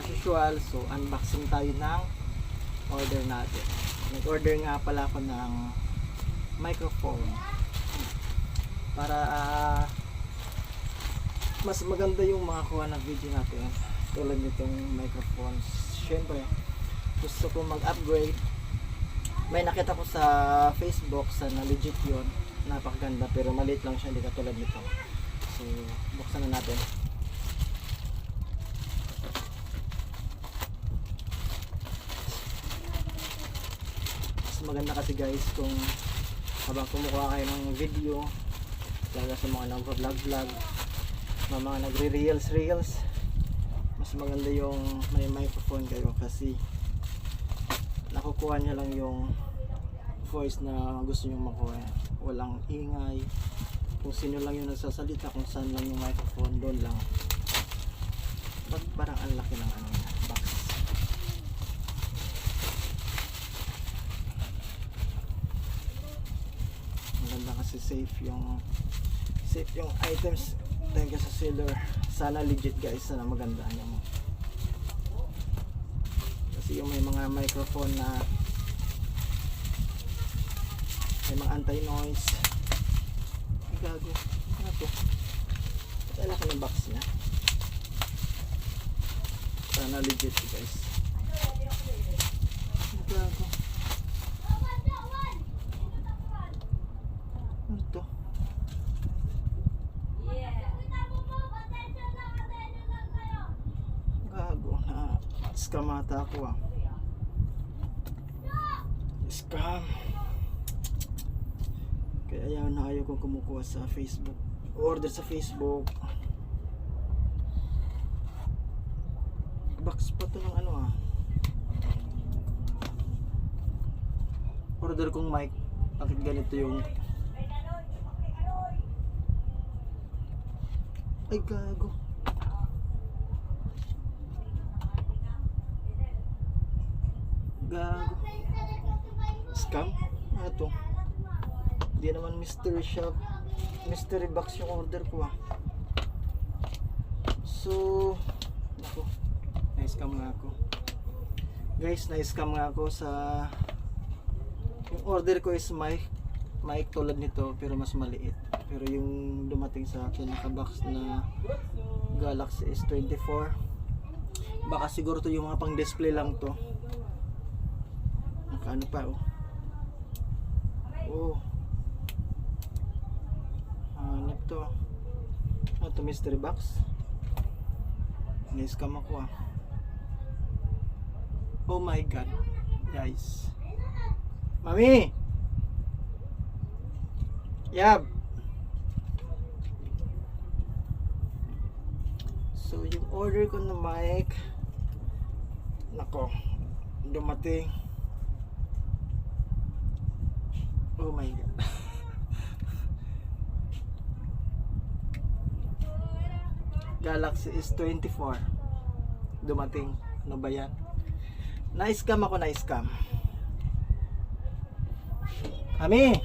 usual, so unboxing tayo ng order natin. Nag-order nga pala ako ng microphone para mas maganda yung mga kuha na video natin tulad nitong microphones. Syempre gusto ko mag-upgrade. May nakita ko sa Facebook na legit yun, napakaganda, pero maliit lang siya, hindi katulad nito. So buksan na natin. Mas maganda kasi guys kung habang kumukuha kayo ng video, lalo sa mga nag-vlog, mga nagre-reels, mas maganda yung may microphone kayo kasi nakukuha niya lang yung voice na gusto nyo makuha. Walang ingay, kung sino lang yung nagsasalita, kung saan lang yung microphone, doon lang. Parang ang laki ng box. Maganda kasi safe yung items. Thank you sa seller. Sana legit guys, sana maganda yung, kasi yung may mga microphone na may mga anti-noise. Ay gago, ano to? Patala ko ng box niya. Sana legit guys. Ay gago, ano to? Gago, na scam ata ako scam. Kaya ayaw ko kumukuha sa Facebook, order sa Facebook. Box pa to ng order kong mic. Bakit ganito yung, ay gago, scam. Ano to? Hindi naman mystery shop, mystery box yung order ko So naku, na-scam nga ako guys, na-scam nga ako sa yung order ko is mic tulad nito pero mas maliit, pero yung dumating sa akin naka-box na Galaxy S24, baka siguro to yung mga pang display lang to. Naka pa ano to? Ano to, mystery box? Ni-scam ako Oh my god guys. Mami! Yab! So yung order ko na mic, nako, dumating. Oh my god. Galaxy S24 dumating. Ano ba yan? Na-scam ako, na-scam. Mami!